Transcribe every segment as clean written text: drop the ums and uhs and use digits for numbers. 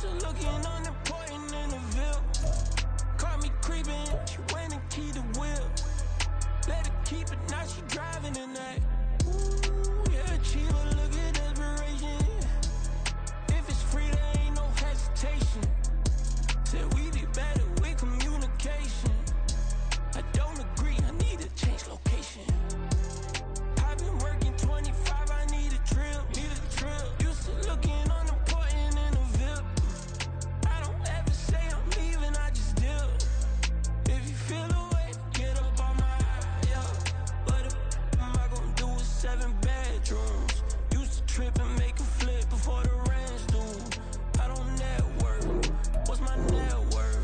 Used to looking unimportant in the Ville. Caught me creeping, she went and keyed the wheel. Let her keep it, now she driving tonight. Ooh, yeah, achiever, look at desperation. If it's free, there ain't no hesitation. Said we be better with communication. I don't agree, I need to change location. I've been working 25, I need a drill, Used to looking unimportant in the Ville. I don't ever say I'm leaving, I just deal. If you feel away, get up on my eye, yeah. What am I gonna do with 7 bedrooms? Used to trip and make a flip before the rent's due. I don't network, what's my net worth?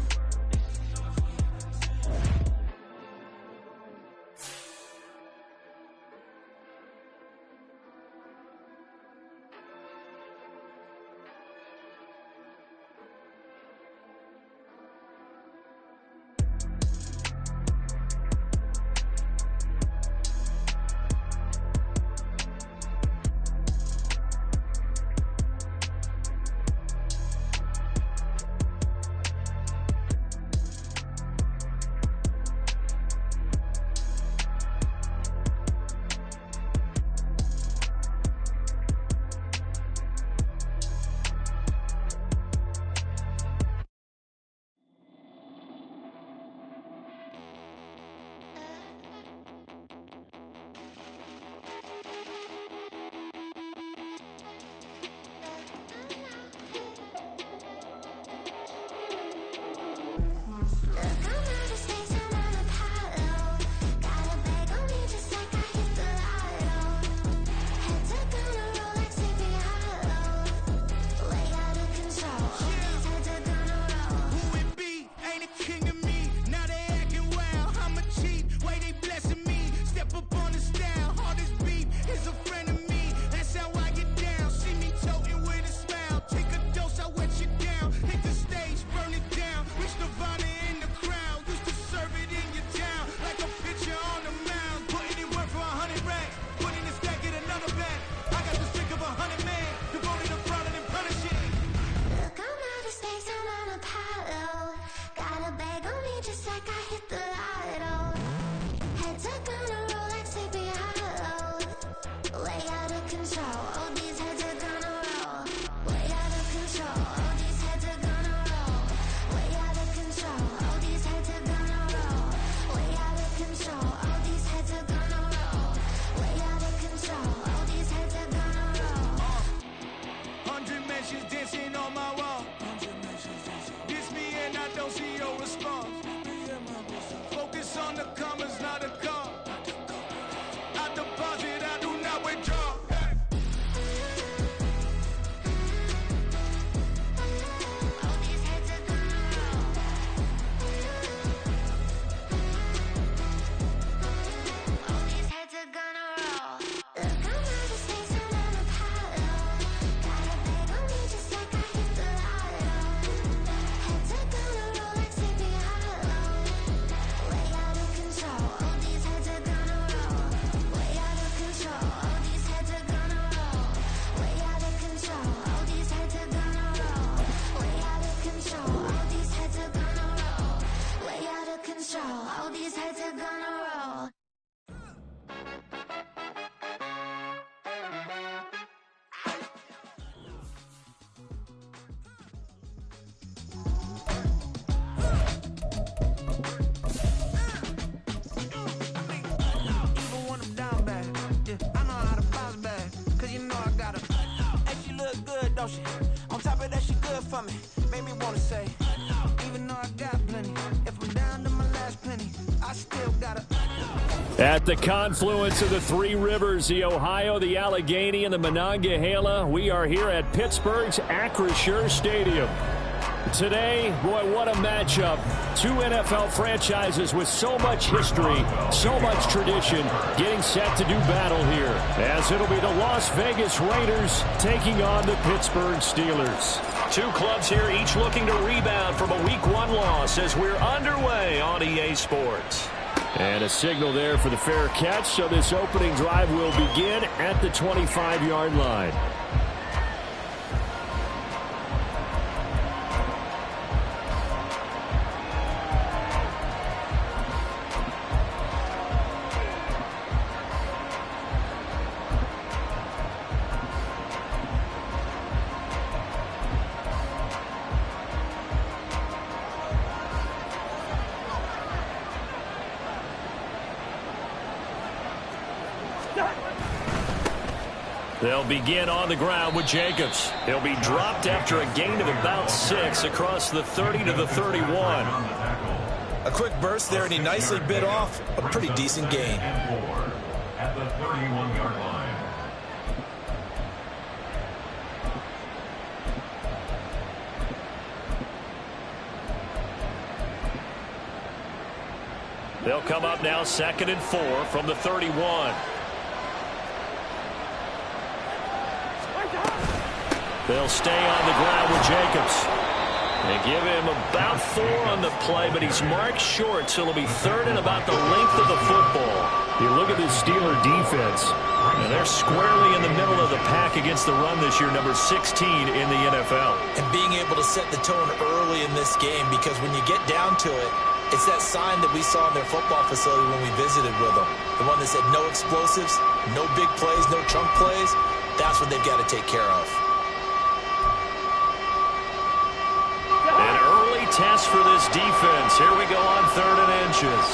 On top of that, she good for me. Made me wanna say, even though I got plenty, if I'm down to my last penny, I still gotta. At the confluence of the three rivers, the Ohio, the Allegheny, and the Monongahela, we are here at Pittsburgh's Acrisure Stadium. Today, boy, what a matchup. Two NFL franchises with so much history, so much tradition, getting set to do battle here, as it'll be the Las Vegas Raiders taking on the Pittsburgh Steelers. Two clubs here, each looking to rebound from a Week 1 loss as we're underway on EA Sports. And a signal there for the fair catch, so this opening drive will begin at the 25-yard line. They'll begin on the ground with Jacobs. He'll be dropped after a gain of about 6 across the 30 to the 31. A quick burst there, and he nicely bit off a pretty decent gain. At the 31-yard line. They'll come up now 2nd and 4 from the 31. They'll stay on the ground with Jacobs. They give him about 4 on the play, but he's marked short, so it'll be 3rd and about the length of the football. You look at this Steeler defense, and they're squarely in the middle of the pack against the run this year, number 16 in the NFL. And being able to set the tone early in this game, because when you get down to it, it's that sign that we saw in their football facility when we visited with them. The one that said no explosives, no big plays, no chunk plays. That's what they've got to take care of. An early test for this defense. Here we go on 3rd and inches.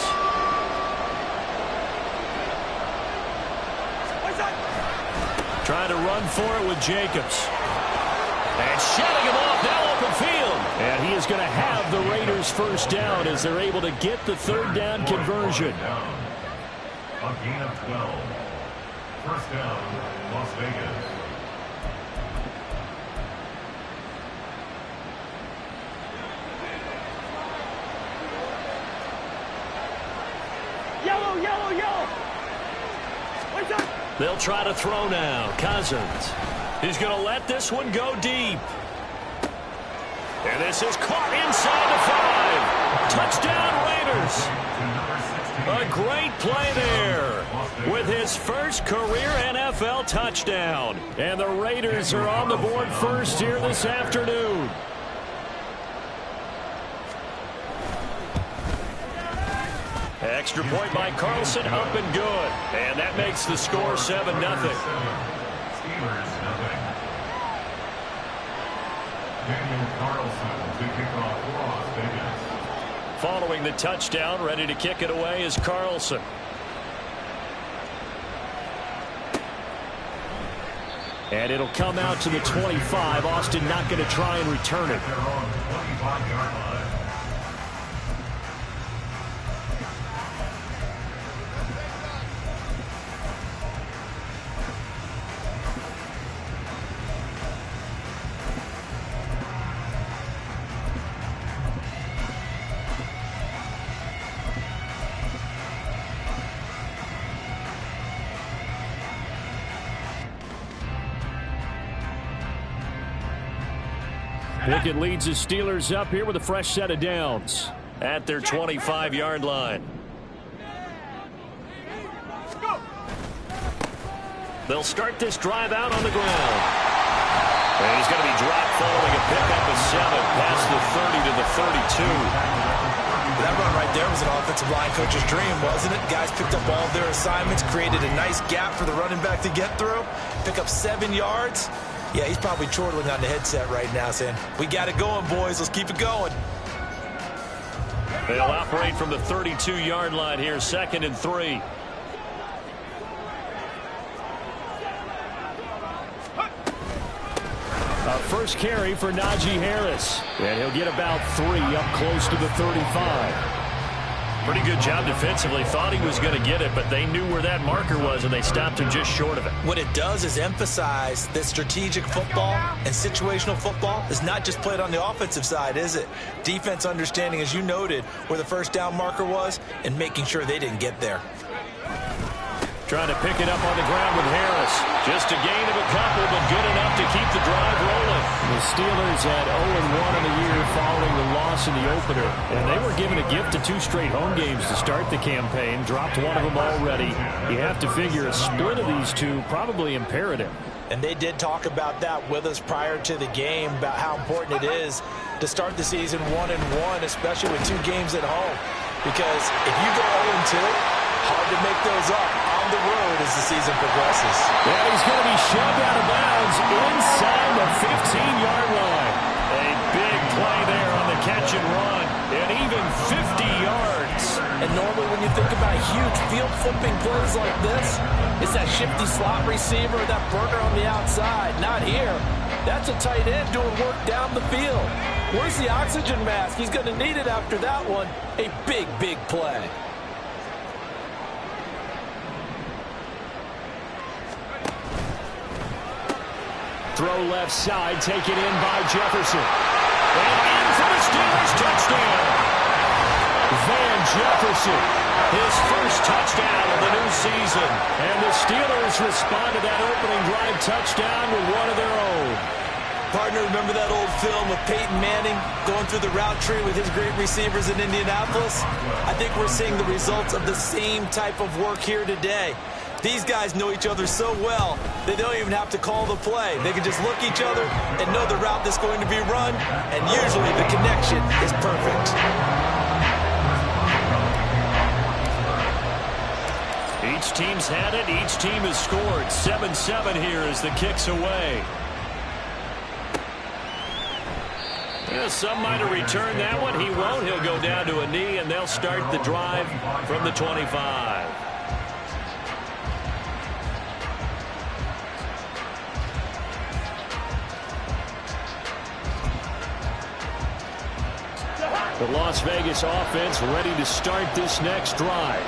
Trying to run for it with Jacobs. And shutting him off now open field. And he is going to have the Raiders first down as they're able to get the 3rd down conversion. A gain of 12. First down, Las Vegas. Yellow, yellow, yellow. They'll try to throw now. Cousins. He's going to let this one go deep. And this is caught inside the 5. Touchdown, Raiders. A great play there with his first career NFL touchdown. And the Raiders are on the board first here this afternoon. Extra point by Carlson, up and good. And that makes the score 7-0. Steelers, nothing. Daniel Carlson to kick off for Las Vegas. Following the touchdown, ready to kick it away is Carlson. And it'll come out to the 25. Austin not going to try and return it. They're on the 25-yard line. Pickett leads the Steelers up here with a fresh set of downs at their 25-yard line. They'll start this drive out on the ground. And he's going to be dropped following a pickup of 7 past the 30 to the 32. That run right there was an offensive line coach's dream, wasn't it? Guys picked up all of their assignments, created a nice gap for the running back to get through, pick up 7 yards. Yeah, he's probably chortling on the headset right now saying, we got it going, boys. Let's keep it going. They'll operate from the 32-yard line here, 2nd and 3. First carry for Najee Harris. And he'll get about 3 up close to the 35. Pretty good job defensively. Thought he was going to get it, but they knew where that marker was, and they stopped him just short of it. What it does is emphasize that strategic football and situational football is not just played on the offensive side, is it? Defense understanding, as you noted, where the first down marker was and making sure they didn't get there. Trying to pick it up on the ground with Harris. Just a gain of a couple, but good enough to keep the drive rolling. The Steelers had 0-1 in the year following the loss in the opener. And they were given a gift of 2 straight home games to start the campaign. Dropped one of them already. You have to figure a split of these two probably imperative. And they did talk about that with us prior to the game, about how important it is to start the season 1-1, especially with 2 games at home. Because if you go 0-2, hard to make those up on the road as the season progresses. Yeah, he's going to be shoved out of bounds inside the 15-yard line. A big play there on the catch and run, and even 50 yards. And normally when when you think about huge field-flipping plays like this, it's that shifty slot receiver, that burner on the outside. Not here. That's a tight end doing work down the field. Where's the oxygen mask? He's going to need it after that one. A big, big play. Throw left side, taken in by Jefferson. And in for the Steelers touchdown. Van Jefferson, his first touchdown of the new season. And the Steelers respond to that opening drive touchdown with one of their own. Partner, remember that old film with Peyton Manning going through the route tree with his great receivers in Indianapolis? I think we're seeing the results of the same type of work here today. These guys know each other so well, they don't even have to call the play. They can just look each other and know the route that's going to be run, and usually the connection is perfect. Each team's had it. Each team has scored. 7-7 here as the kick's away. Yeah, some might have returned that one. He won't. He'll go down to a knee, and they'll start the drive from the 25. The Las Vegas offense ready to start this next drive.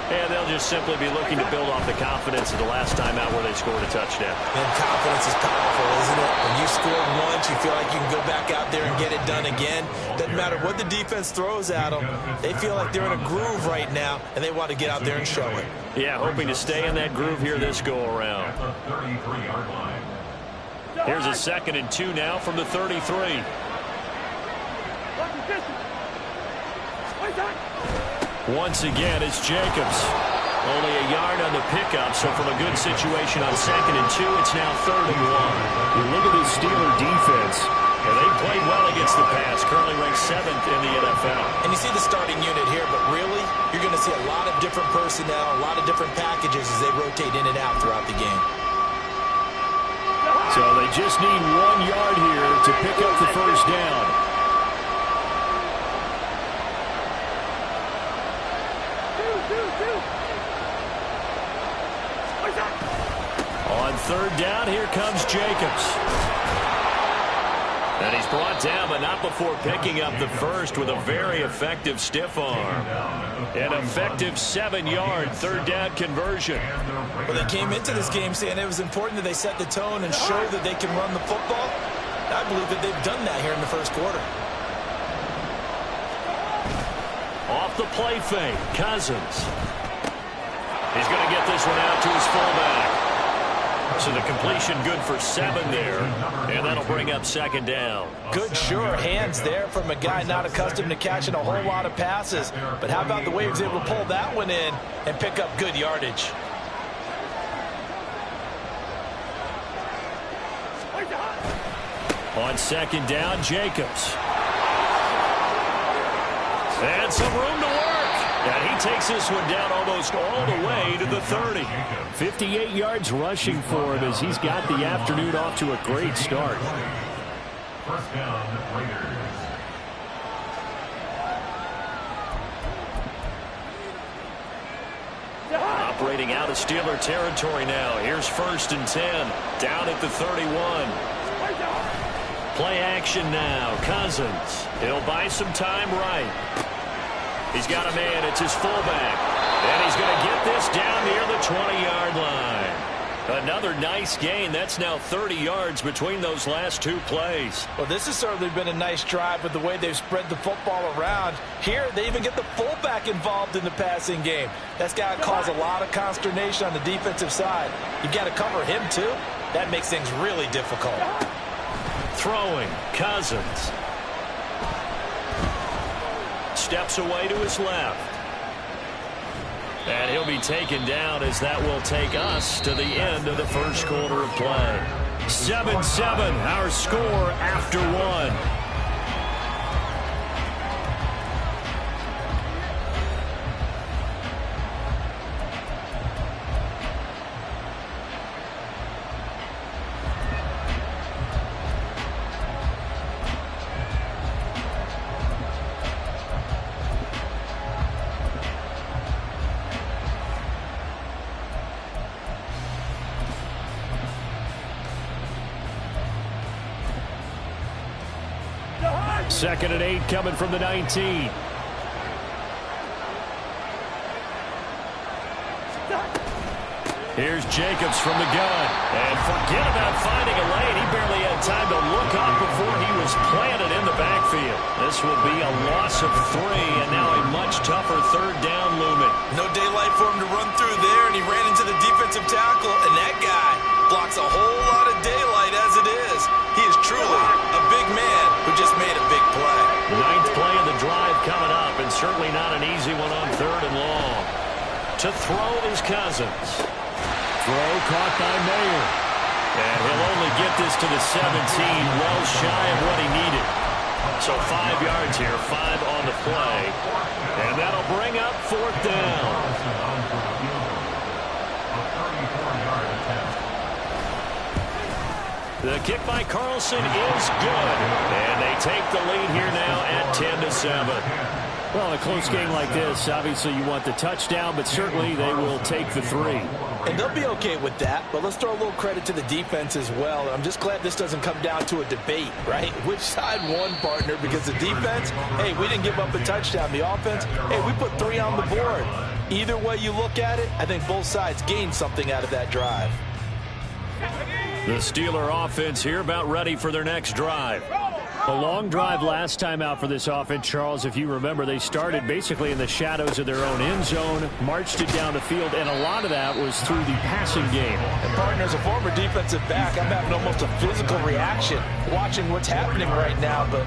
And they'll just simply be looking to build off the confidence of the last time out where they scored a touchdown. And confidence is powerful, isn't it? When you scored once, you feel like you can go back out there and get it done again. Doesn't matter what the defense throws at them. They feel like they're in a groove right now, and they want to get out there and show it. Yeah, hoping to stay in that groove here this go-around. Here's a 2nd and 2 now from the 33. Once again, it's Jacobs. Only a yard on the pickup, so from a good situation on 2nd and 2, it's now 3rd and 1. You look at this Steeler defense, and they played well against the pass, currently ranked 7th in the NFL. And you see the starting unit here, but really, you're going to see a lot of different personnel, a lot of different packages as they rotate in and out throughout the game. So they just need 1 yard here to pick up the first down. On 3rd down, here comes Jacobs. And he's brought down, but not before picking up the first with a very effective stiff arm. An effective 7-yard 3rd down conversion. Well, they came into this game saying it was important that they set the tone and show that they can run the football. I believe that they've done that here in the first quarter. Off the play fake, Cousins. He's going to get this one out to his fullback. So the completion good for 7 there, and that'll bring up 2nd down. Good, sure hands there from a guy not accustomed to catching a whole lot of passes. But how about the way he was able to pull that one in and pick up good yardage? On 2nd down, Jacobs. And some room to work. And he takes this one down almost all the way to the 30. 58 yards rushing for him as he's got the afternoon off to a great start. First down, Raiders. Operating out of Steeler territory now. Here's 1st and 10. Down at the 31. Play action now. Cousins. He'll buy some time right. He's got a man. It's his fullback. And he's going to get this down near the 20-yard line. Another nice gain. That's now 30 yards between those last 2 plays. Well, this has certainly been a nice drive with the way they've spread the football around. Here, they even get the fullback involved in the passing game. That's got to cause a lot of consternation on the defensive side. You've got to cover him, too. That makes things really difficult. Throwing, Cousins. Steps away to his left. And he'll be taken down as that will take us to the end of the first quarter of play. 7-7, our score after 1. 2nd and 8 coming from the 19. Here's Jacobs from the gun. And forget about finding a lane. He barely had time to look up before he was planted in the backfield. This will be a loss of 3, and now a much tougher 3rd down looming. No daylight for him to run through there, and he ran into the defensive tackle, and that guy blocks a whole lot of daylight as it is. He is truly a big man who just made a big play. 9th play of the drive coming up, and certainly not an easy one on 3rd and long. To throw is Cousins. Throw caught by Mayer. And he'll only get this to the 17, well shy of what he needed. So 5 yards here, 5 on the play. And that'll bring up 4th down. The kick by Carlson is good. And they take the lead here now at 10-7. Well, in a close game like this, obviously you want the touchdown, but certainly they will take the 3. And they'll be okay with that, but let's throw a little credit to the defense as well. And I'm just glad this doesn't come down to a debate, right? Which side won, partner? Because the defense, hey, we didn't give up a touchdown. The offense, hey, we put 3 on the board. Either way you look at it, I think both sides gained something out of that drive. The Steeler offense here about ready for their next drive. A long drive last time out for this offense, Charles. If you remember, they started basically in the shadows of their own end zone, marched it down the field, and a lot of that was through the passing game. And partner, as a former defensive back, I'm having almost a physical reaction watching what's happening right now. But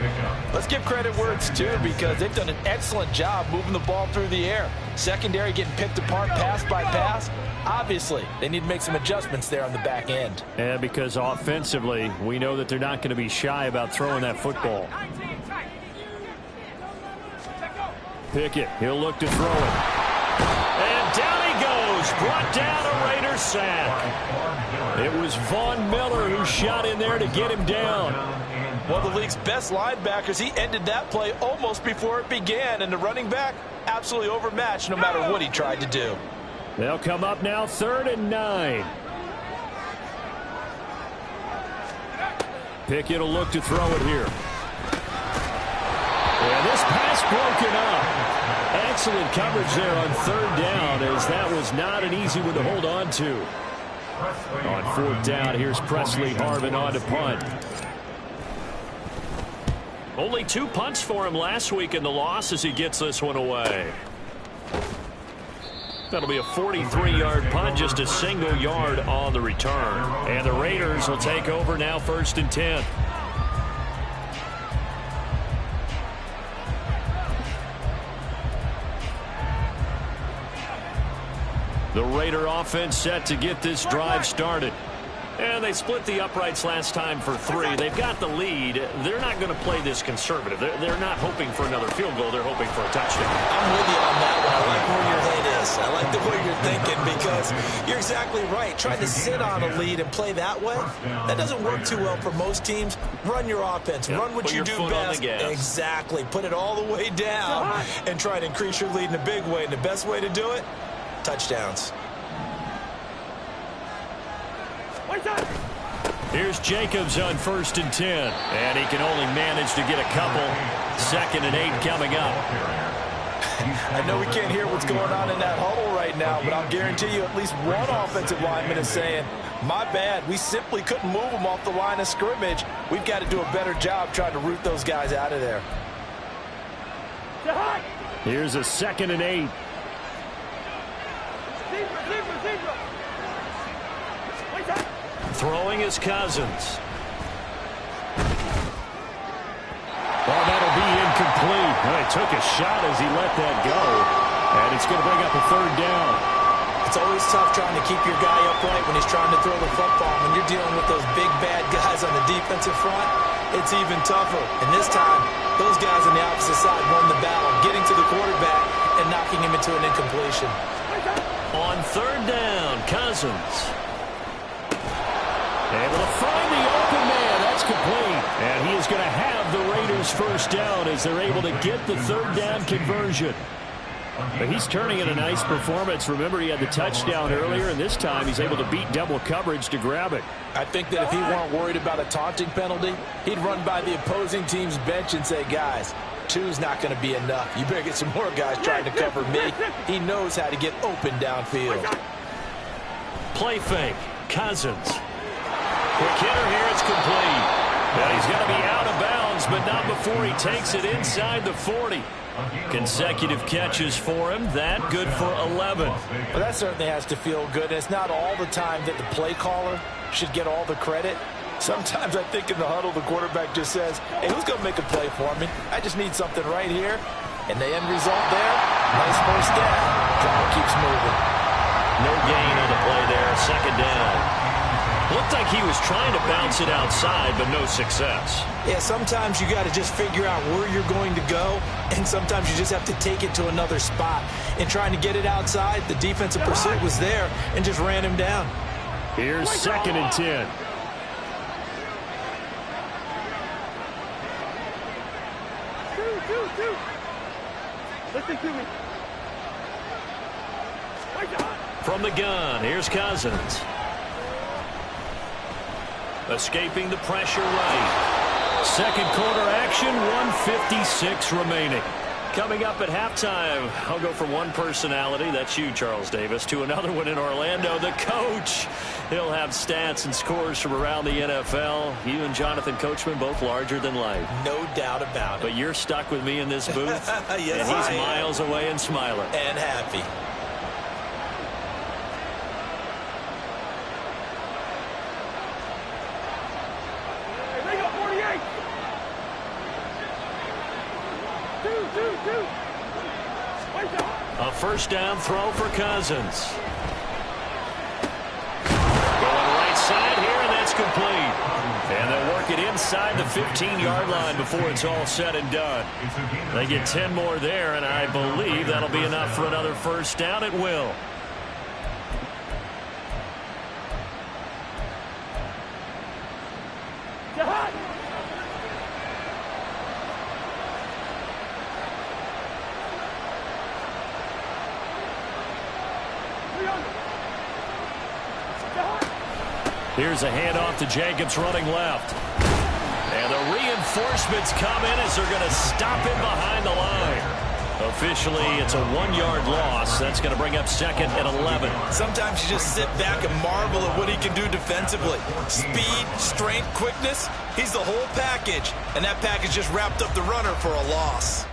let's give credit where it's due, because they've done an excellent job moving the ball through the air. Secondary getting picked apart pass by pass. Obviously, they need to make some adjustments there on the back end. Yeah, because offensively, we know that they're not going to be shy about throwing that football. Pickett, he'll look to throw it. And down he goes, brought down a Raider sack. It was Von Miller who shot in there to get him down. One of the league's best linebackers, he ended that play almost before it began, and the running back absolutely overmatched no matter what he tried to do. They'll come up now 3rd and 9. Pickett will look to throw it here. And this pass broken up. Excellent coverage there on 3rd down, as that was not an easy one to hold on to. On 4th down, here's Presley Harvin on to punt. Only 2 punts for him last week in the loss as he gets this one away. That'll be a 43-yard punt, just a single yard on the return. And the Raiders will take over now 1st and 10. The Raider offense set to get this drive started. And they split the uprights last time for 3. They've got the lead. They're not going to play this conservative. They're not hoping for another field goal. They're hoping for a touchdown. I'm with you on that one. I like where your head is. I like the way you're thinking, because you're exactly right. Trying to sit on a lead and play that way, that doesn't work too well for most teams. Run your offense. Run what you do best. Exactly. Put it all the way down and try to increase your lead in a big way. And the best way to do it, touchdowns. Here's Jacobs on 1st and 10. And he can only manage to get a couple. 2nd and 8 coming up. I know we can't hear what's going on in that huddle right now, but I'll guarantee you at least one offensive lineman is saying, my bad, we simply couldn't move them off the line of scrimmage. We've got to do a better job trying to root those guys out of there. Here's a 2nd and 8. Throwing is Cousins. Well, that'll be incomplete. Well, he took a shot as he let that go. And it's going to bring up a 3rd down. It's always tough trying to keep your guy upright when he's trying to throw the football. When you're dealing with those big, bad guys on the defensive front, it's even tougher. And this time, those guys on the opposite side won the battle, getting to the quarterback and knocking him into an incompletion. On 3rd down, Cousins. Able to find the open man. That's complete. And he is going to have the Raiders' 1st down as they're able to get the 3rd down conversion. But he's turning in a nice performance. Remember, he had the touchdown earlier, and this time he's able to beat double coverage to grab it. I think that if he weren't worried about a taunting penalty, he'd run by the opposing team's bench and say, guys, 2's not going to be enough. You better get some more guys trying to cover me. He knows how to get open downfield. Play fake. Cousins. Quick hitter here. It's complete. Now he's going to be out of bounds, but not before he takes it inside the 40. Consecutive catches for him. That good for 11. Well, that certainly has to feel good. And it's not all the time that the play caller should get all the credit. Sometimes I think in the huddle, the quarterback just says, hey, who's going to make a play for me? I just need something right here. And the end result there, nice first down. Clock keeps moving. No gain on the play there. Second down. Looked like he was trying to bounce it outside, but no success. Yeah, sometimes you got to just figure out where you're going to go, and sometimes you just have to take it to another spot. In trying to get it outside, the defensive pursuit was there and just ran him down. Here's 2nd and 10. Listen to me. From the gun, here's Cousins. Escaping the pressure right. Second quarter action, 1:56 remaining. Coming up at halftime, I'll go from one personality, that's you, Charles Davis, to another one in Orlando, the coach. He'll have stats and scores from around the NFL. You and Jonathan Coachman, both larger than life. No doubt about it. But you're stuck with me in this booth, yes, and he's miles away and smiling. And happy. A first down throw for Cousins. Going right side here, and that's complete. And they'll work it inside the 15-yard line before it's all said and done. They get 10 more there, and I believe that'll be enough for another first down. It will. Here's a handoff to Jacobs running left. And the reinforcements come in as they're going to stop him behind the line. Officially, it's a 1-yard loss. That's going to bring up 2nd and 11. Sometimes you just sit back and marvel at what he can do defensively. Speed, strength, quickness, he's the whole package. And that package just wrapped up the runner for a loss.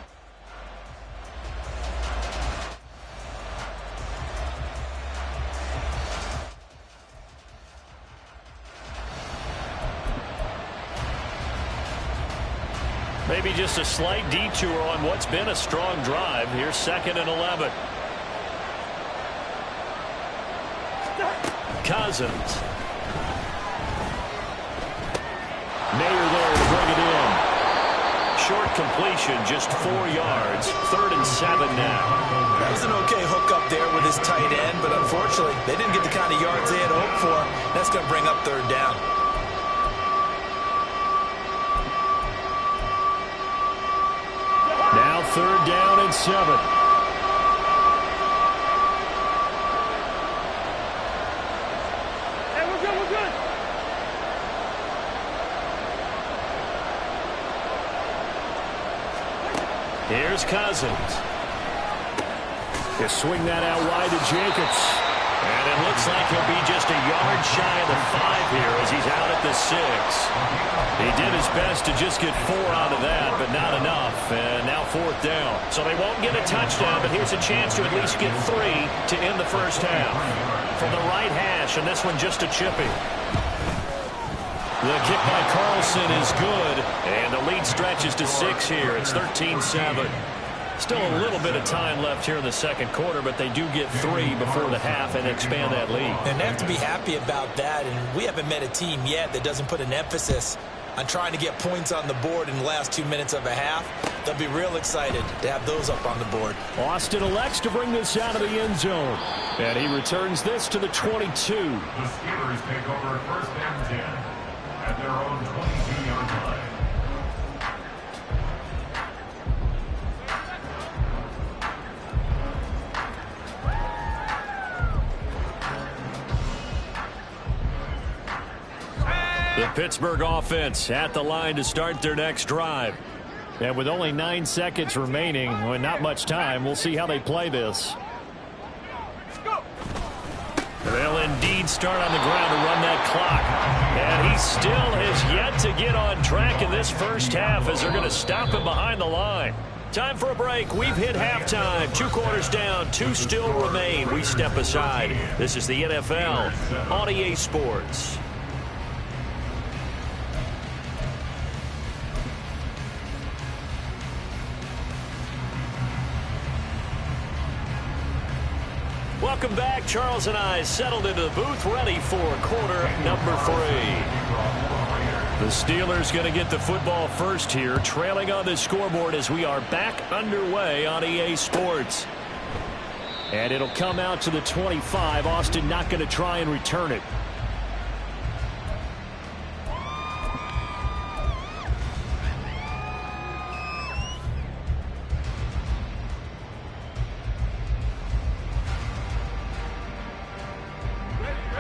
Maybe just a slight detour on what's been a strong drive. Here's 2nd and 11. Cousins. Mayer there to bring it in. Short completion, just 4 yards. 3rd and 7 now. That was an okay hook up there with his tight end, but unfortunately, they didn't get the kind of yards they had hoped for. That's going to bring up 3rd down. Now 3rd down and 7. Hey, we're good, we're good. Here's Cousins. You swing that out wide to Jacobs. And it looks like he'll be just a yard shy of the 5 here as he's out at the 6. He did his best to just get 4 out of that, but not enough. And now 4th down. So they won't get a touchdown, but here's a chance to at least get 3 to end the first half. From the right hash, and this one just a chippy. The kick by Carlson is good, and the lead stretches to 6 here. It's 13-7. Still a little bit of time left here in the second quarter, but they do get 3 before the half and expand that lead. And they have to be happy about that, and we haven't met a team yet that doesn't put an emphasis on trying to get points on the board in the last 2 minutes of a half. They'll be real excited to have those up on the board. Austin elects to bring this out of the end zone. And he returns this to the 22. The Steelers take over 1st and 10 at their own 22-yard line. Pittsburgh offense at the line to start their next drive. And with only 9 seconds remaining, well, not much time, we'll see how they play this. They'll indeed start on the ground to run that clock. And he still has yet to get on track in this first half as they're going to stop him behind the line. Time for a break. We've hit halftime. 2 quarters down, 2 still remain. We step aside. This is the NFL on EA Sports. Welcome back. Charles and I settled into the booth, ready for quarter number 3. The Steelers going to get the football first here, trailing on the scoreboard as we are back underway on EA Sports. And it'll come out to the 25. Austin not going to try and return it.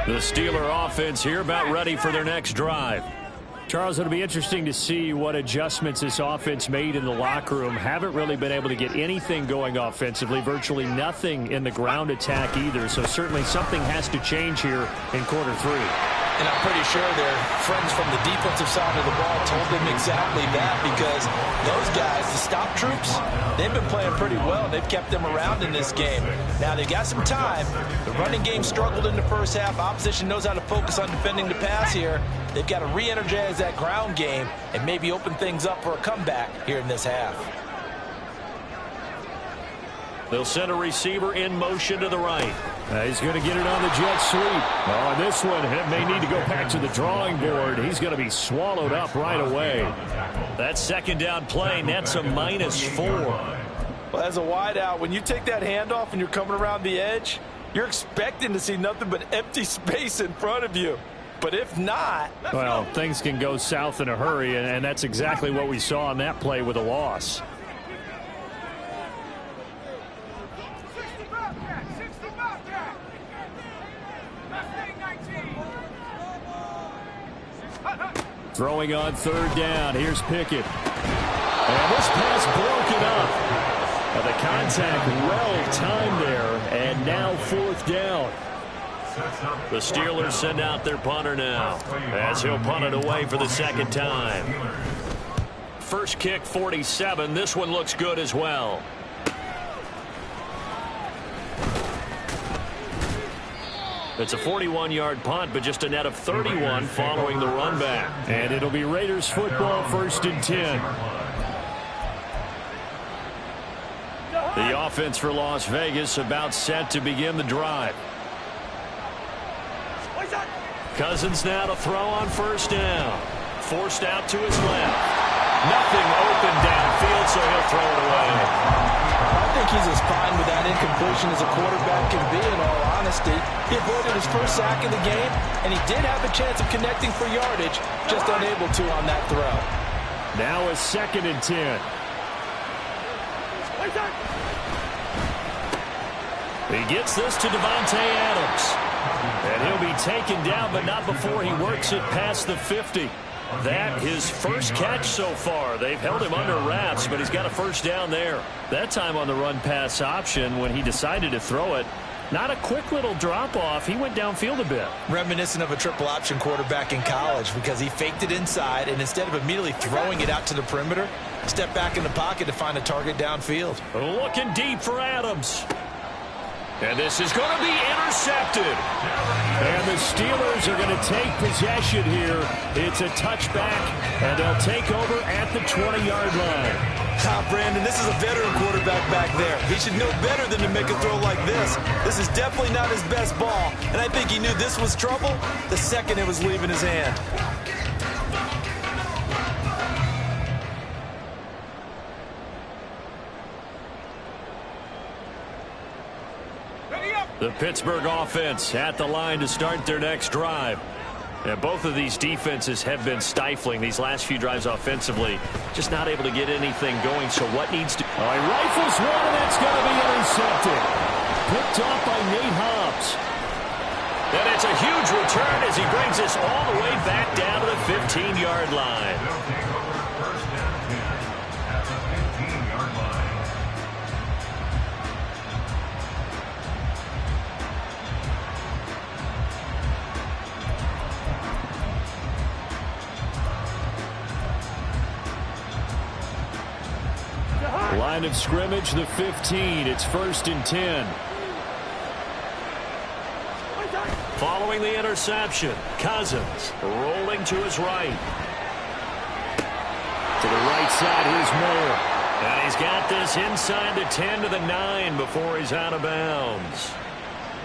The Steeler offense here about ready for their next drive. Charles, it'll be interesting to see what adjustments this offense made in the locker room. Haven't really been able to get anything going offensively, virtually nothing in the ground attack either. So certainly something has to change here in quarter 3. And I'm pretty sure their friends from the defensive side of the ball told them exactly that, because those guys, the stop troops, they've been playing pretty well. They've kept them around in this game. Now, they've got some time. The running game struggled in the first half. Opposition knows how to focus on defending the pass here. They've got to re-energize that ground game and maybe open things up for a comeback here in this half. They'll send a receiver in motion to the right. He's going to get it on the jet sweep. Oh, this one may need to go back to the drawing board. He's going to be swallowed up right away. That second down play nets a -4. Well, as a wideout, when you take that handoff and you're coming around the edge, you're expecting to see nothing but empty space in front of you. But if not... Well, things can go south in a hurry, and that's exactly what we saw on that play with a loss. Throwing on third down. Here's Pickett. And this pass broken up. The contact well timed there. And now fourth down. The Steelers send out their punter now, as he'll punt it away for the second time. First kick, 47. This one looks good as well. It's a 41-yard punt, but just a net of 31 following the run back. And it'll be Raiders football, 1st and 10. The offense for Las Vegas about set to begin the drive. Cousins now to throw on first down. Forced out to his left. Nothing open downfield, so he'll throw it away. I think he's as fine with that incompletion as a quarterback can be, in all honesty. He avoided his first sack of the game, and he did have a chance of connecting for yardage, just unable to on that throw. Now a 2nd and 10. He gets this to Devontae Adams. And he'll be taken down, but not before he works it past the 50. That his first catch so far. They've held him under wraps, but he's got a first down there. That time on the run-pass option when he decided to throw it. Not a quick little drop-off. He went downfield a bit. Reminiscent of a triple option quarterback in college, because he faked it inside, and instead of immediately throwing it out to the perimeter, stepped back in the pocket to find a target downfield. Looking deep for Adams. And this is going to be intercepted. And the Steelers are going to take possession here. It's a touchback, and they'll take over at the 20-yard line. Brandon, this is a veteran quarterback back there. He should know better than to make a throw like this. This is definitely not his best ball, and I think he knew this was trouble the second it was leaving his hand. The Pittsburgh offense at the line to start their next drive. And both of these defenses have been stifling these last few drives offensively. Just not able to get anything going. So what needs to... Oh, he rifles one, and it's going to be intercepted. Picked off by Nate Hobbs. And it's a huge return as he brings us all the way back down to the 15-yard line. They'll take over first and 10 at the 15-yard line. Line of scrimmage, the 15. It's first and 10. Following the interception, Cousins rolling to his right. To the right side, here's Moore. And he's got this inside the 10 to the 9 before he's out of bounds.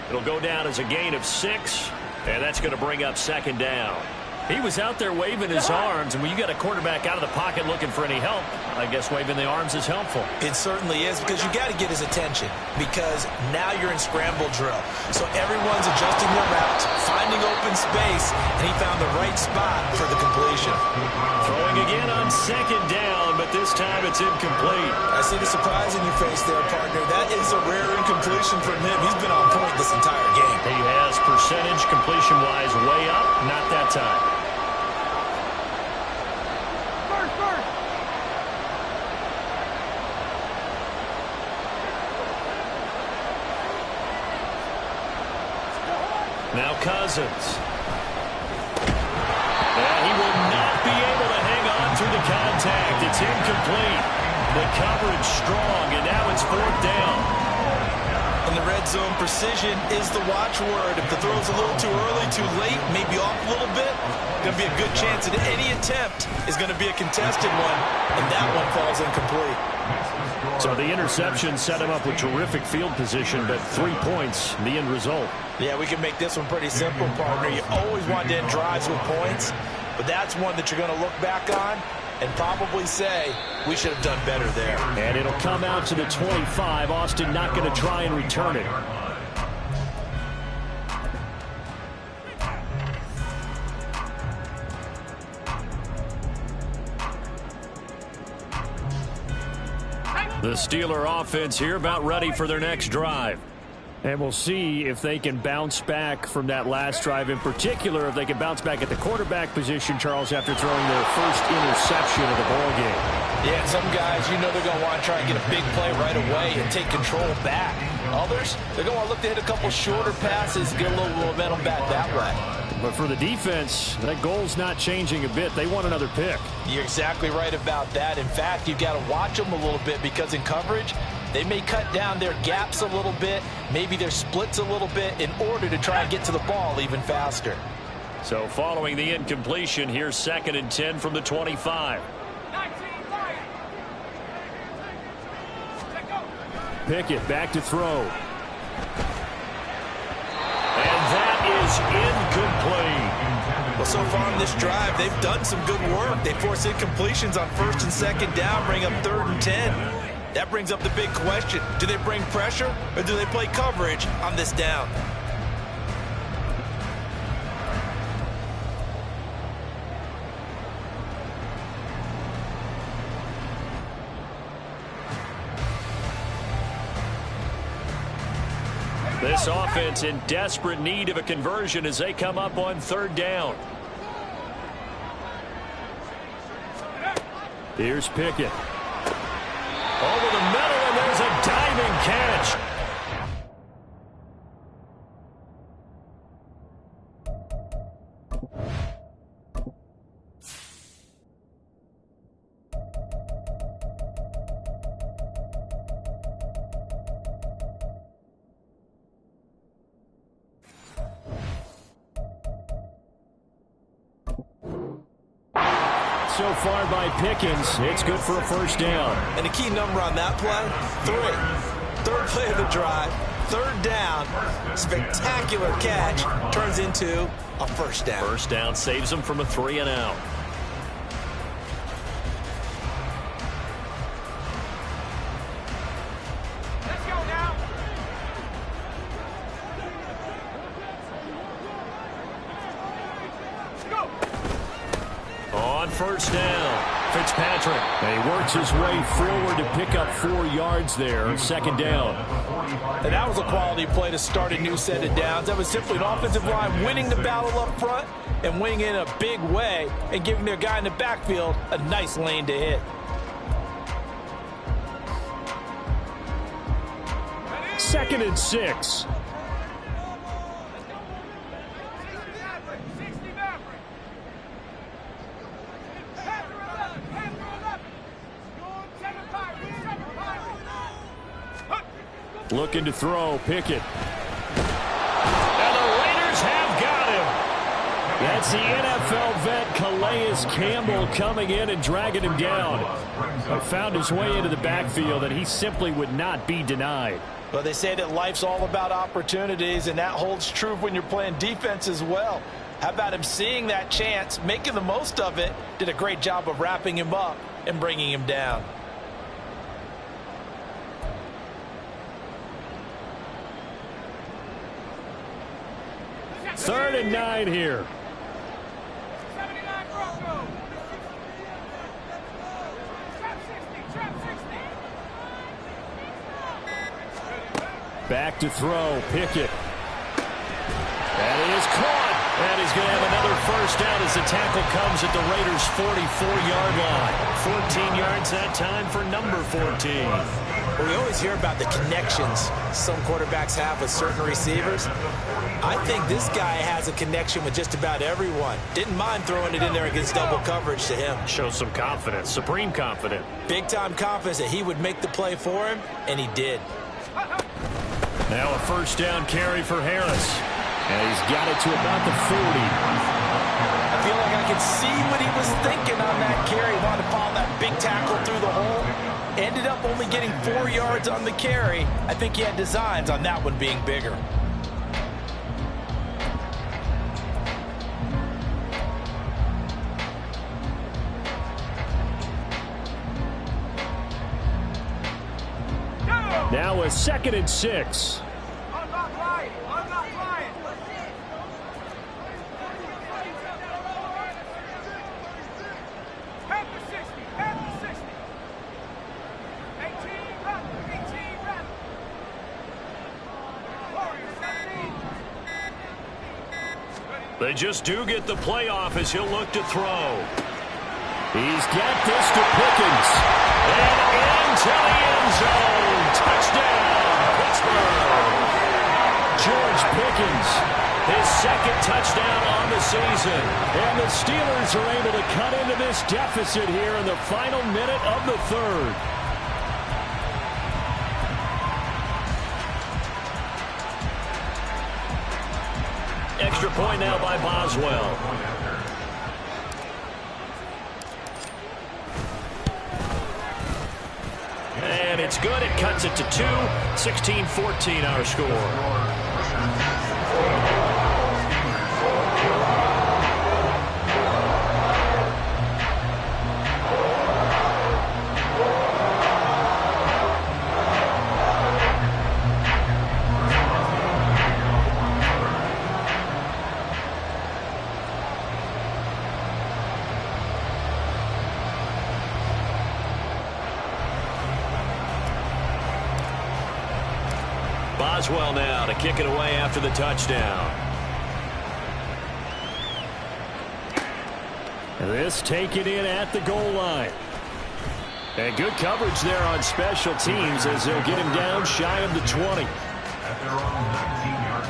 It'll go down as a gain of 6, and that's going to bring up second down. He was out there waving his arms, and when you got a quarterback out of the pocket looking for any help, I guess waving the arms is helpful. It certainly is, because you got to get his attention, because now you're in scramble drill. So everyone's adjusting their routes, finding open space, and he found the right spot for the completion. Throwing again on second down, but this time it's incomplete. I see the surprise in your face there, partner. That is a rare incompletion from him. He's been on point this entire game. He has percentage completion-wise way up, not that time. Now Cousins. And he will not be able to hang on through the contact. It's incomplete. The coverage strong, and now it's fourth down. In the red zone, precision is the watchword. If the throw's a little too early, too late, maybe off a little bit, going to be a good chance that any attempt is going to be a contested one, and that one falls incomplete. So the interception set him up with terrific field position, but 3 points, the end result. Yeah, we can make this one pretty simple, partner. You always want to end drives with points, but that's one that you're going to look back on and probably say, we should have done better there. And it'll come out to the 25. Austin not going to try and return it. The Steeler offense here about ready for their next drive. And we'll see if they can bounce back from that last drive, in particular if they can bounce back at the quarterback position, Charles, after throwing their first interception of the ballgame. Yeah, some guys, you know they're going to want to try and get a big play right away and take control back. Others, they're going to look to hit a couple shorter passes, get a little momentum back that way. But for the defense, that goal's not changing a bit. They want another pick. You're exactly right about that. In fact, you've got to watch them a little bit, because in coverage, they may cut down their gaps a little bit, maybe their splits a little bit, in order to try and get to the ball even faster. So following the incompletion, here's second and 10 from the 25. Pickett back to throw. And that is incomplete. Well, so far in this drive, they've done some good work. They force incompletions on first and second down, bring up third and 10. That brings up the big question. Do they bring pressure, or do they play coverage on this down? This offense in desperate need of a conversion as they come up on third down. Here's Pickett. Over the middle, and there's a diving catch. So far by Pickens, it's good for a first down. And the key number on that play, 3. Third play of the drive, third down, spectacular catch, turns into a first down. First down saves them from a 3 and out. Let's go now. On first down. Fitzpatrick. He works his way forward to pick up 4 yards there. Second down. And that was a quality play to start a new set of downs. That was simply an offensive line winning the battle up front and winning in a big way and giving their guy in the backfield a nice lane to hit. Second and 6. Looking to throw, Pickett. And the Raiders have got him. That's the NFL vet Calais Campbell coming in and dragging him down. Found his way into the backfield, and he simply would not be denied. Well, they say that life's all about opportunities, and that holds true when you're playing defense as well. How about him seeing that chance, making the most of it, did a great job of wrapping him up and bringing him down. Third and 9 here. Back to throw, Pickett. And he is caught. And he's going to have another first down as the tackle comes at the Raiders' 44-yard line. 14 yards that time for number 14. Well, we always hear about the connections some quarterbacks have with certain receivers. I think this guy has a connection with just about everyone. Didn't mind throwing it in there against double coverage to him. Shows some confidence, supreme confidence. Big-time confidence that he would make the play for him, and he did. Now a first down carry for Harris. And he's got it to about the 40. I feel like I could see what he was thinking on that carry. He wanted to follow that big tackle through the hole. Ended up only getting 4 yards on the carry. I think he had designs on that one being bigger. Now a second and 6. They just do get the playoff as he'll look to throw. He's got this to Pickens. And into the end zone. Touchdown, Pittsburgh. George Pickens, His second touchdown on the season. and the Steelers are able to cut into this deficit here in the final minute of the third. Extra point now by Boswell. And it's good. It cuts it to 2. 16-14 our score. Boswell now to kick it away after the touchdown. This taken in at the goal line. And good coverage there on special teams as they'll get him down shy of the 20. At their own 19-yard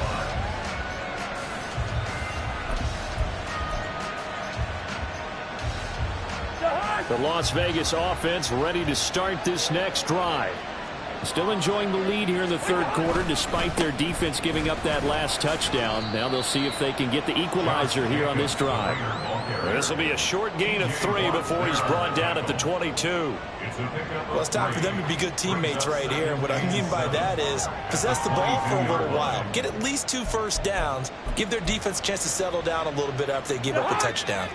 line. The Las Vegas offense ready to start this next drive. Still enjoying the lead here in the third quarter despite their defense giving up that last touchdown. Now they'll see if they can get the equalizer here on this drive. This will be a short gain of 3 before he's brought down at the 22. Well, it's time for them to be good teammates right here. And what I mean by that is possess the ball for a little while. Get at least 2 first downs. Give their defense a chance to settle down a little bit after they give up a touchdown.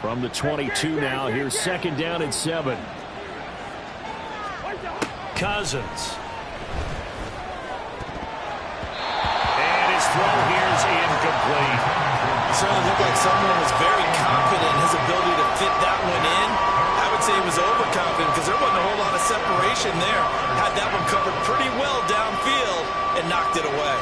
From the 22 now, here's second down and 7. Cousins. And his throw here is incomplete. So certainly looked like someone was very confident in his ability to fit that one in. I would say he was overconfident because there wasn't a whole lot of separation there. Had that one covered pretty well downfield and knocked it away.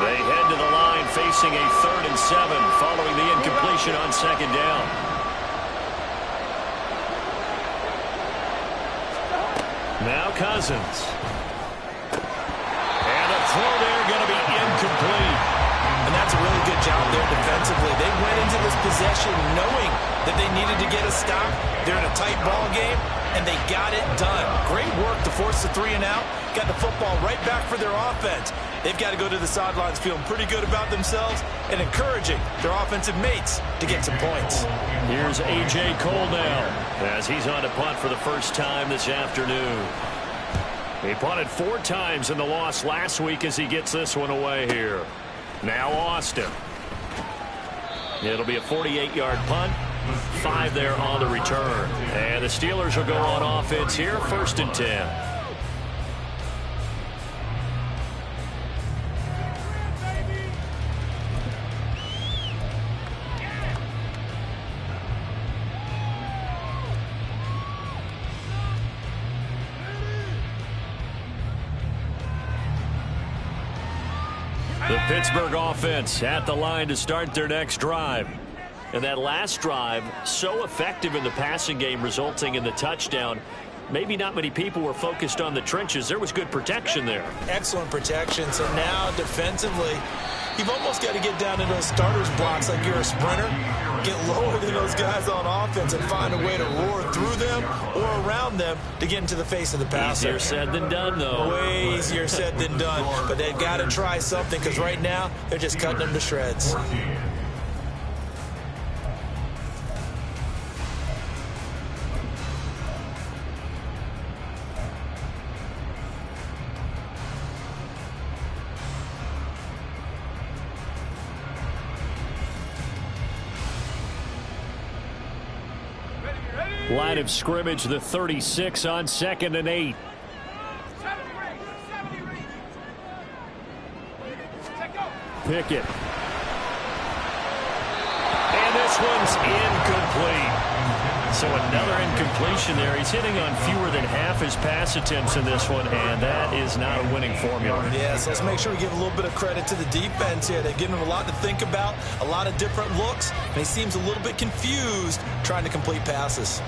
They head to the line facing a 3rd and 7 following the incompletion on 2nd down. Now Cousins. And a throw there going to be incomplete. And that's a really good job there defensively. They went into this possession knowing that they needed to get a stop. They're in a tight ball game, and they got it done. Great work to force the 3 and out. Got the football right back for their offense. They've got to go to the sidelines feeling pretty good about themselves and encouraging their offensive mates to get some points. Here's A.J. Cole now as he's on to punt for the first time this afternoon. He punted 4 times in the loss last week as he gets this one away here. Now Austin. It'll be a 48-yard punt. 5 there on the return. And the Steelers will go on offense here, 1st and 10. The Pittsburgh offense at the line to start their next drive. And that last drive, so effective in the passing game, resulting in the touchdown. Maybe not many people were focused on the trenches. There was good protection there. Excellent protection. So now defensively, you've almost got to get down into those starters blocks like you're a sprinter. Get lower than those guys on offense and find a way to roar through them or around them to get into the face of the passer. Easier said than done, though. Way easier said than done. But they've got to try something because right now they're just cutting them to shreds. Line of scrimmage, the 36 on 2nd and 8. Pickett. And this one's incomplete. So another incompletion there. He's hitting on fewer than half his pass attempts in this one, and that is not a winning formula. Yeah, so let's make sure we give a little bit of credit to the defense here. They've given him a lot to think about, a lot of different looks, and he seems a little bit confused trying to complete passes.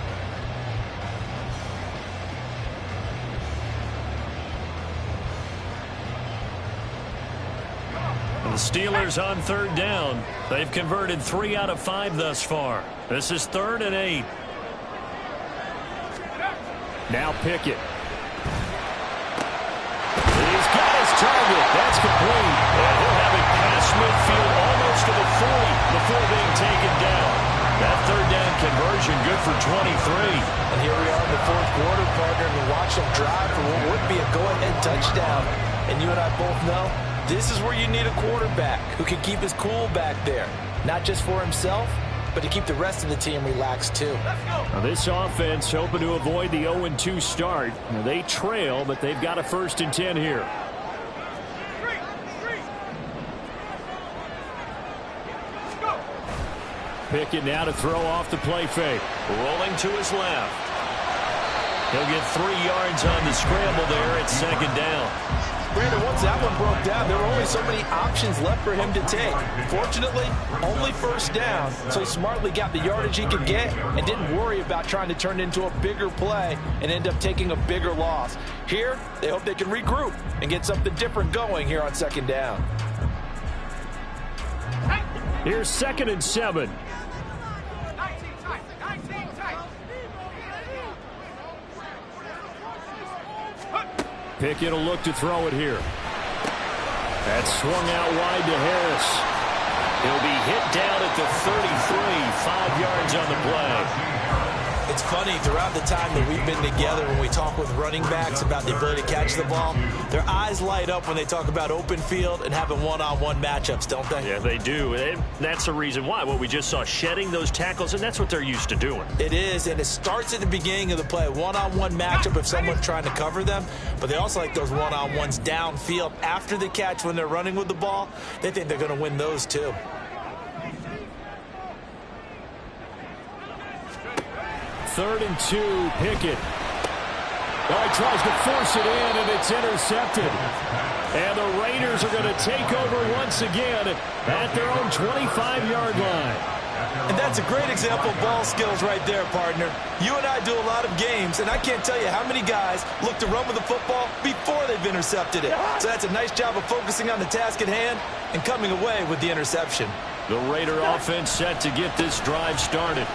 The Steelers on 3rd down. They've converted 3 out of 5 thus far. This is 3rd and 8. Now Pickett. He's got his target. That's complete. And he'll have it past midfield almost to the 40 before being taken down. That 3rd down conversion good for 23. And here we are in the 4th quarter, partner, and we watch them drive for what would be a go-ahead touchdown. And you and I both know this is where you need a quarterback who can keep his cool back there. Not just for himself, but to keep the rest of the team relaxed too. Now this offense hoping to avoid the 0-2 start. Now they trail, but they've got a 1st and 10 here. Pickett now to throw off the play fake. Rolling to his left. He'll get 3 yards on the scramble there at 2nd down. Brandon, once that one broke down, there were only so many options left for him to take. Fortunately, only 1st down, so he smartly got the yardage he could get and didn't worry about trying to turn it into a bigger play and end up taking a bigger loss. Here, they hope they can regroup and get something different going here on 2nd down. Here's 2nd and 7. Pickett will look to throw it here. That's swung out wide to Harris. He'll be hit down at the 33, 5 yards on the play. It's funny, throughout the time that we've been together, when we talk with running backs about the ability to catch the ball, their eyes light up when they talk about open field and having one-on-one matchups, don't they? Yeah, they do. And that's the reason why. Well, we just saw shedding those tackles, and that's what they're used to doing. It is, and it starts at the beginning of the play. One-on-one matchup if someone's trying to cover them, but they also like those one-on-ones downfield after the catch when they're running with the ball. They think they're going to win those too. Third and 2, Pickett. Oh, he tries to force it in, and it's intercepted. And the Raiders are going to take over once again at their own 25-yard line. And that's a great example of ball skills right there, partner. You and I do a lot of games, and I can't tell you how many guys look to run with the football before they've intercepted it. So that's a nice job of focusing on the task at hand and coming away with the interception. The Raider offense set to get this drive started.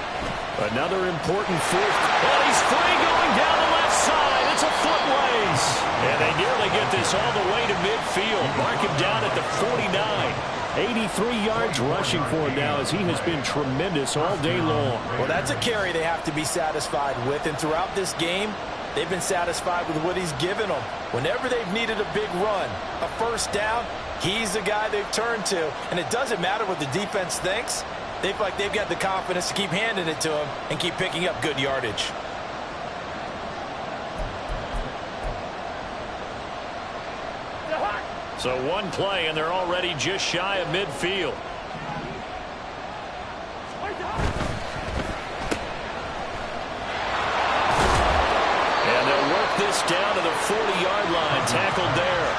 Another important fourth. And he's free going down the left side. It's a foot race. And they nearly get this all the way to midfield. Mark him down at the 49. 83 yards rushing for him now as he has been tremendous all day long. Well, that's a carry they have to be satisfied with. And throughout this game, they've been satisfied with what he's given them. Whenever they've needed a big run, a first down, he's the guy they've turned to. And it doesn't matter what the defense thinks. They feel like they've got the confidence to keep handing it to him and keep picking up good yardage. So one play, and they're already just shy of midfield. And they'll work this down to the 40-yard line. Tackled there.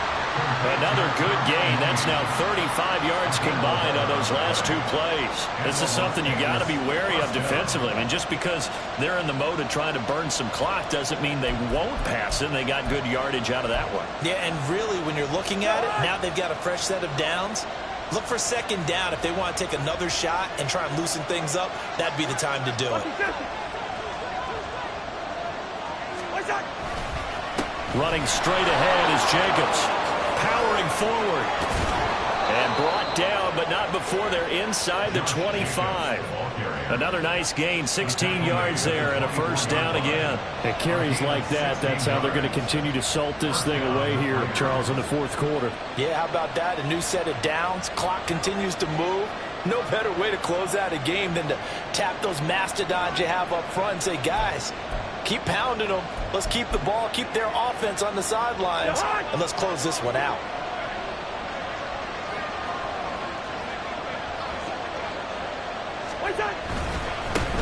Another good gain. That's now 35 yards combined on those last 2 plays. This is something you got to be wary of defensively. I mean, just because they're in the mode of trying to burn some clock doesn't mean they won't pass it, and they got good yardage out of that one. Yeah, and really, when you're looking at it, now they've got a fresh set of downs. Look for second down. If they want to take another shot and try and loosen things up, that'd be the time to do it. Running straight ahead is Jacobs. Powering forward. And brought down, but not before they're inside the 25. Another nice gain, 16 yards there, and a first down again. It carries like that. That's how they're going to continue to salt this thing away here, Charles, in the fourth quarter. Yeah, how about that? A new set of downs. Clock continues to move. No better way to close out a game than to tap those mastodons you have up front and say, guys, keep pounding them. Let's keep the ball, keep their offense on the sidelines, and let's close this one out.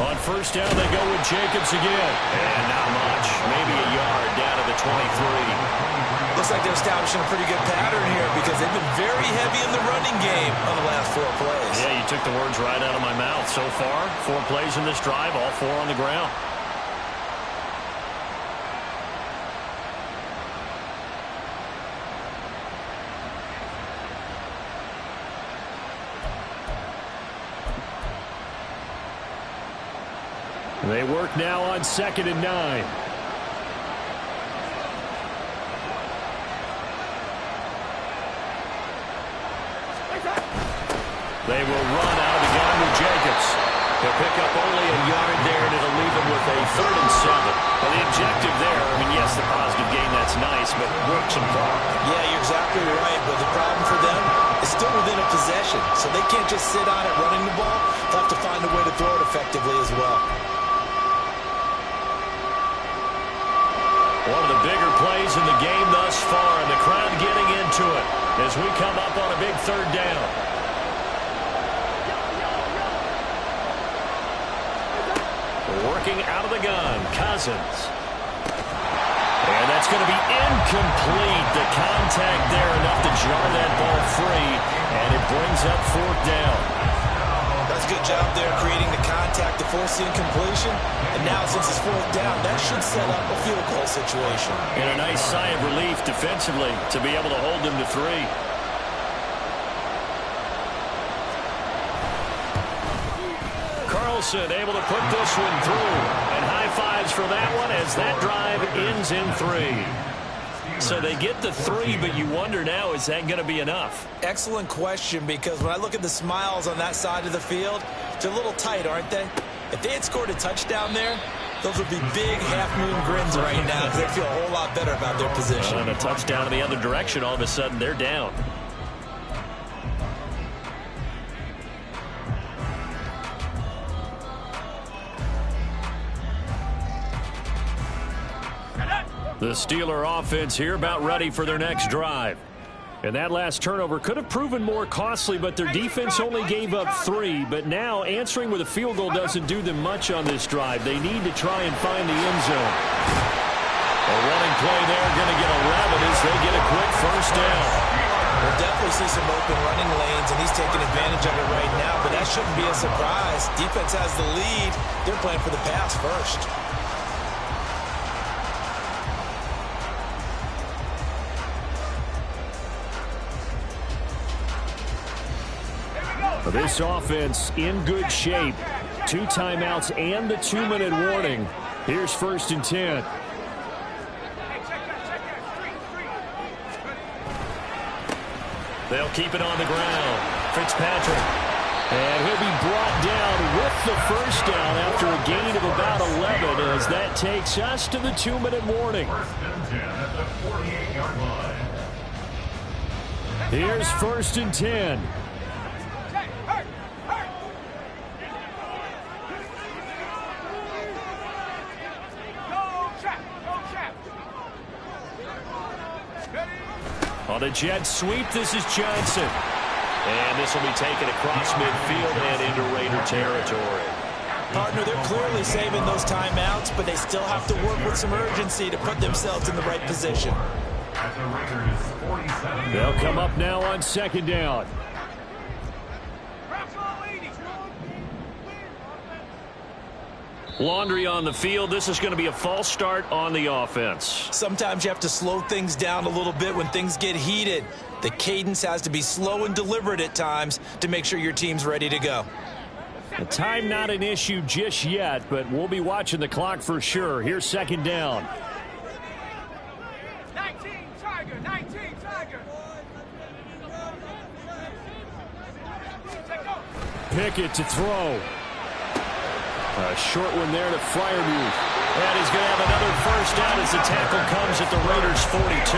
On first down, they go with Jacobs again. And not much. Maybe a yard down to the 23. Looks like they're establishing a pretty good pattern here because they've been very heavy in the running game on the last 4 plays. Yeah, you took the words right out of my mouth. So far, 4 plays in this drive, all 4 on the ground. They work now on 2nd and 9. They will run out of the gun with Jacobs. He'll pick up only a yard there, and it'll leave him with a 3rd and 7. Well, the objective there, I mean, yes, the positive gain, that's nice, but work some clock. Yeah, you're exactly right, but the problem for them is still within a possession, so they can't just sit on it running the ball. They'll have to find a way to throw it effectively as well. One of the bigger plays in the game thus far, and the crowd getting into it as we come up on a big 3rd down. Working out of the gun, Cousins. And that's going to be incomplete. The contact there enough to jar that ball free, and it brings up 4th down. That's a good job there creating the contact to force the incompletion. And now since it's 4th down, that should set up a field goal situation. And a nice sigh of relief defensively to be able to hold them to 3. Carlson able to put this one through. And high fives for that one as that drive ends in 3. So they get the 3, but you wonder now, is that going to be enough? Excellent question, because when I look at the smiles on that side of the field, they're a little tight, aren't they? If they had scored a touchdown there, Those would be big half-moon grins right now because they feel a whole lot better about their position. And a touchdown in the other direction, all of a sudden they're down. The Steeler offense here about ready for their next drive. And that last turnover could have proven more costly, but their defense only gave up 3. But now answering with a field goal doesn't do them much on this drive. They need to try and find the end zone. A running play there, going to get 11 as they get a quick first down. We'll definitely see some open running lanes, and he's taking advantage of it right now, but that shouldn't be a surprise. Defense has the lead. They're playing for the pass first. This offense in good shape. 2 timeouts and the 2-minute warning. Here's 1st and 10. They'll keep it on the ground. Fitzpatrick. And he'll be brought down with the first down after a gain of about 11 as that takes us to the 2-minute warning. 1st and 10 at the 48-yard line. Here's 1st and 10. On a jet sweep, this is Johnson. And this will be taken across midfield and into Raider territory. Partner, they're clearly saving those timeouts, but they still have to work with some urgency to put themselves in the right position. At the Raiders 47. They'll come up now on 2nd down. Laundry on the field. This is going to be a false start on the offense. Sometimes you have to slow things down a little bit when things get heated. The cadence has to be slow and deliberate at times to make sure your team's ready to go. The time not an issue just yet, but we'll be watching the clock for sure. Here's 2nd down. 19 Tiger. Pickett to throw. A short one there to Freiermuth. And he's going to have another first down as the tackle comes at the Raiders' 42.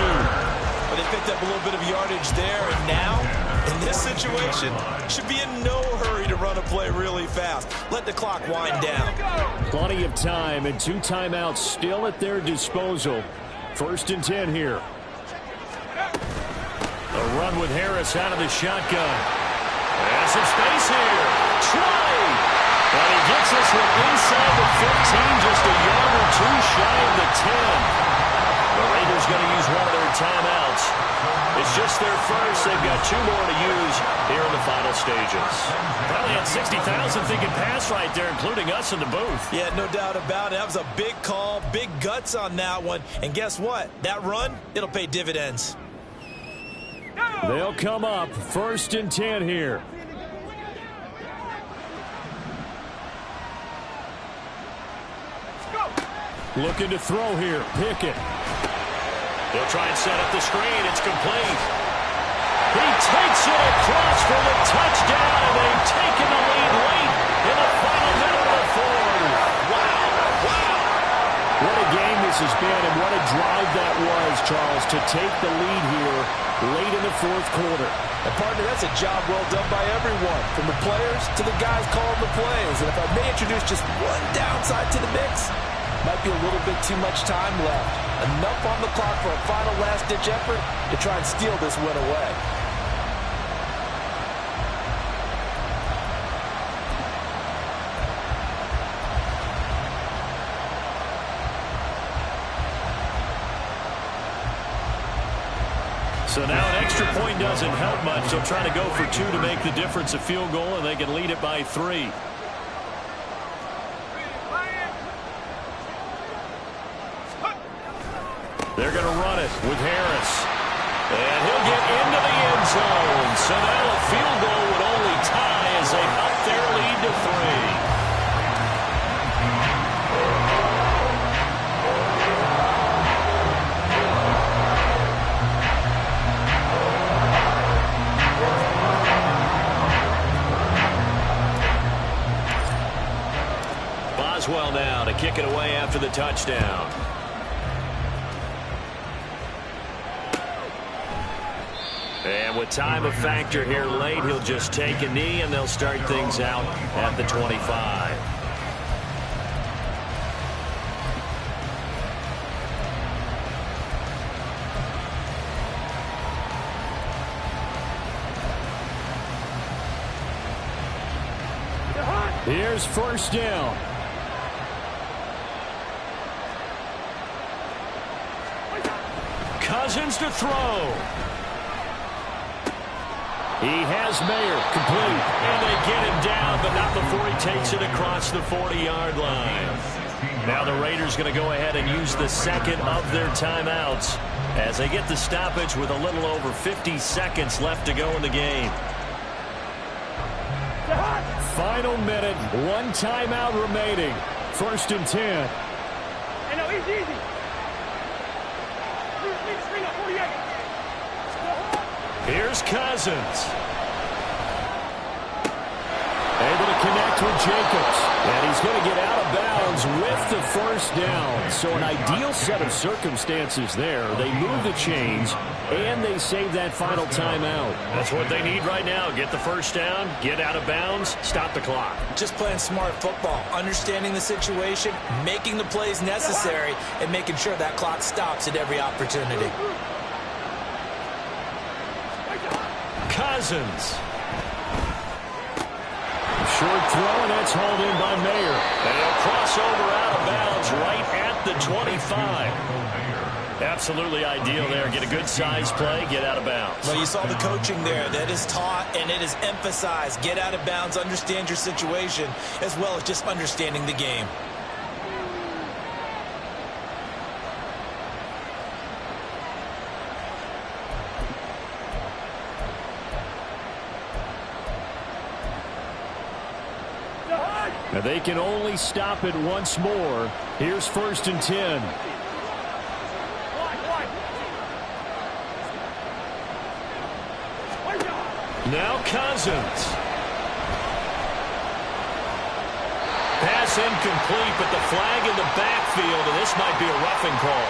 But they picked up a little bit of yardage there, and now, in this situation, should be in no hurry to run a play really fast. Let the clock wind down. Plenty of time and 2 timeouts still at their disposal. 1st and 10 here. A run with Harris out of the shotgun. Has some space here. Try. And he gets us from inside the 15, just a yard or 2 shy of the 10. The Raiders going to use one of their timeouts. It's just their first. They've got 2 more to use here in the final stages. Probably had 60,000 thinking pass right there, including us in the booth. Yeah, no doubt about it. That was a big call, big guts on that one. And guess what? That run, it'll pay dividends. They'll come up 1st and 10 here. Looking to throw here. Pickett. They'll try and set up the screen. It's complete. He takes it across for the touchdown, and they've taken the lead late in the final minute of the 4th. Wow. What a game this has been, and what a drive that was, Charles, to take the lead here late in the 4th quarter. And partner, that's a job well done by everyone, from the players to the guys calling the plays. And if I may introduce just one downside to the mix, might be a little bit too much time left. Enough on the clock for a final last-ditch effort to try and steal this win away. So now an extra point doesn't help much. They'll try to go for 2 to make the difference a field goal, and they can lead it by 3. They're going to run it with Harris. And he'll get into the end zone. So now a field goal would only tie as they up their lead to 3. Boswell now to kick it away after the touchdown. And with time a factor here late, he'll just take a knee, and they'll start things out at the 25. Here's first down. Cousins to throw. He has Mayer complete. And they get him down, but not before he takes it across the 40-yard line. Now the Raiders going to go ahead and use the second of their timeouts as they get the stoppage with a little over 50 seconds left to go in the game. Final minute, one timeout remaining. First and 10. Hey, no, easy. Screen up, 48. Here's Cousins. Able to connect with Jacobs. And he's going to get out of bounds with the first down. So an ideal set of circumstances there. They move the chains, and they save that final timeout. That's what they need right now. Get the first down, get out of bounds, stop the clock. Just playing smart football, understanding the situation, making the plays necessary, and making sure that clock stops at every opportunity. Cousins. Short throw, and that's hauled in by Mayer. And he'll cross over out of bounds right at the 25. Absolutely ideal there. Get a good size play, get out of bounds. Well, you saw the coaching there. That is taught and it is emphasized. Get out of bounds, understand your situation, as well as just understanding the game. Now they can only stop it once more. Here's first and 10. Now Cousins. Pass incomplete, but the flag in the backfield, and this might be a roughing call.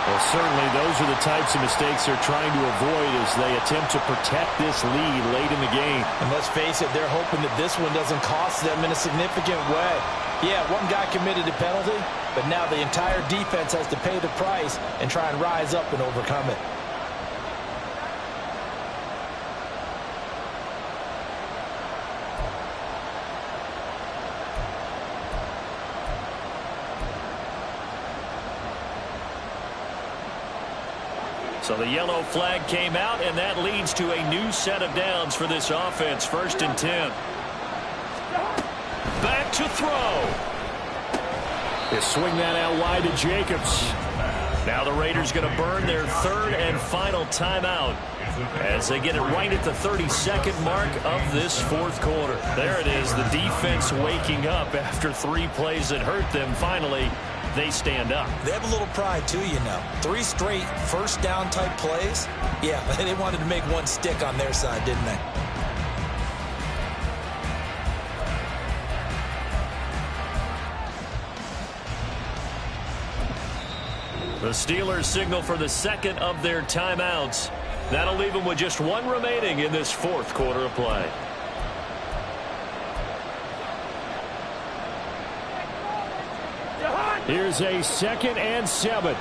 Well, certainly those are the types of mistakes they're trying to avoid as they attempt to protect this lead late in the game. And let's face it, they're hoping that this one doesn't cost them in a significant way. Yeah, one guy committed a penalty, but now the entire defense has to pay the price and try and rise up and overcome it. So the yellow flag came out, and that leads to a new set of downs for this offense. First and 10. Back to throw. They swing that out wide to Jacobs. Now the Raiders going to burn their third and final timeout as they get it right at the 32nd mark of this fourth quarter. There it is, the defense waking up after 3 plays that hurt them. Finally, they stand up. They have a little pride too, you know. 3 straight first down type plays. Yeah, they wanted to make one stick on their side, didn't they? The Steelers signal for the second of their timeouts. That'll leave them with just 1 remaining in this fourth quarter of play. Here's a 2nd and 7.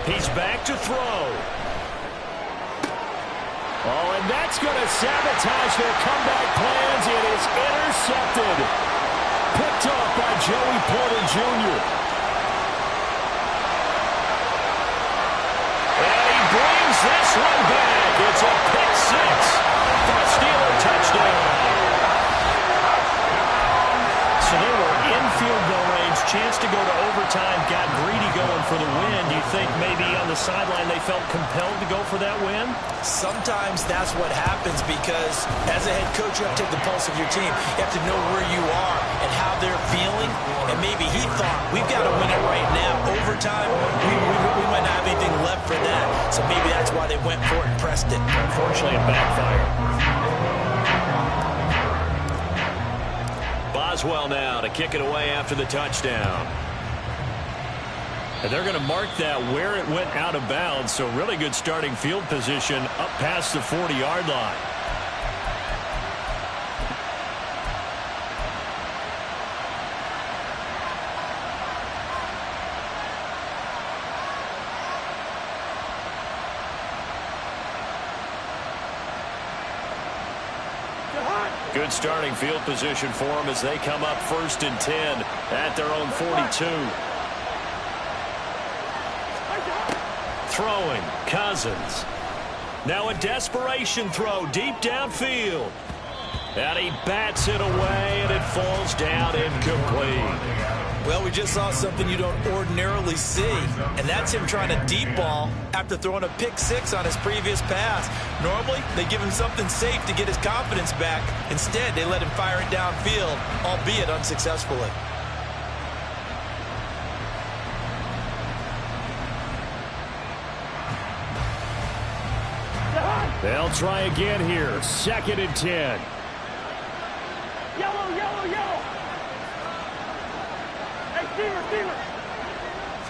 He's back to throw. Oh, and that's going to sabotage their comeback plans. It is intercepted. Picked off by Joey Porter Jr. And he brings this one back. It's a pick 6 for a Steeler touchdown. So they were in field goal range. Chance to go to overtime. Got greedy going for the win. Do you think maybe on the sideline they felt compelled to go for that win? Sometimes that's what happens because as a head coach, you have to take the pulse of your team. You have to know where you are and how they're feeling. And maybe he thought, we've got to win it right now. Overtime, we might not have anything left for that. So maybe that's why they went for it and pressed it. Unfortunately, it backfired. Boswell now to kick it away after the touchdown. And they're going to mark that where it went out of bounds, so really good starting field position up past the 40-yard line. Good starting field position for them as they come up 1st and 10 at their own 42. Throwing, Cousins. Now a desperation throw deep downfield. And he bats it away, and it falls down incomplete. Well, we just saw something you don't ordinarily see, and that's him trying to deep ball after throwing a pick six on his previous pass. Normally, they give him something safe to get his confidence back. Instead, they let him fire it downfield, albeit unsuccessfully. They'll try again here. 2nd and 10. Yellow, yellow, yellow. Hey, receiver.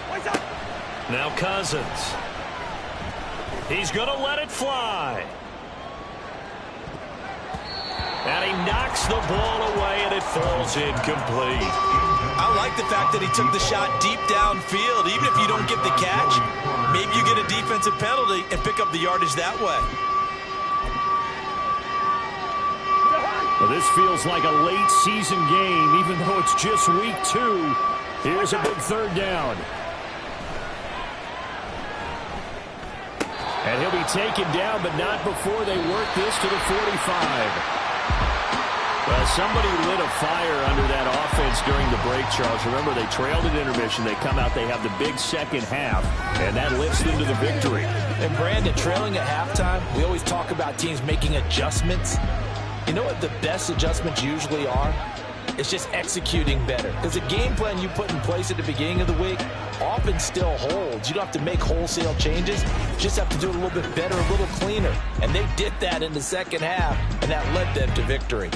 What's up? Now Cousins. He's going to let it fly. And he knocks the ball away, and it falls incomplete. I like the fact that he took the shot deep downfield. Even if you don't get the catch, maybe you get a defensive penalty and pick up the yardage that way. Well, this feels like a late season game, even though it's just week 2. Here's a big 3rd down. And he'll be taken down, but not before they work this to the 45. Well, somebody lit a fire under that offense during the break, Charles. Remember, they trailed at intermission. They come out, they have the big second half, and that lifts them to the victory. And, Brandon, trailing at halftime, we always talk about teams making adjustments. You know what the best adjustments usually are? It's just executing better. Because the game plan you put in place at the beginning of the week often still holds. You don't have to make wholesale changes. You just have to do it a little bit better, a little cleaner. And they did that in the second half, and that led them to victory.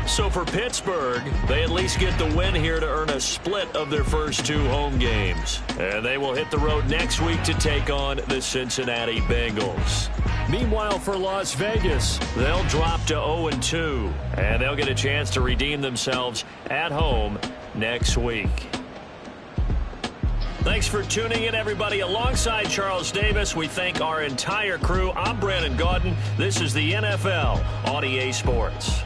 So for Pittsburgh, they at least get the win here to earn a split of their first 2 home games. And they will hit the road next week to take on the Cincinnati Bengals. Meanwhile, for Las Vegas, they'll drop to 0-2, and they'll get a chance to redeem themselves at home next week. Thanks for tuning in, everybody. Alongside Charles Davis, we thank our entire crew. I'm Brandon Gaudin. This is the NFL on EA Sports.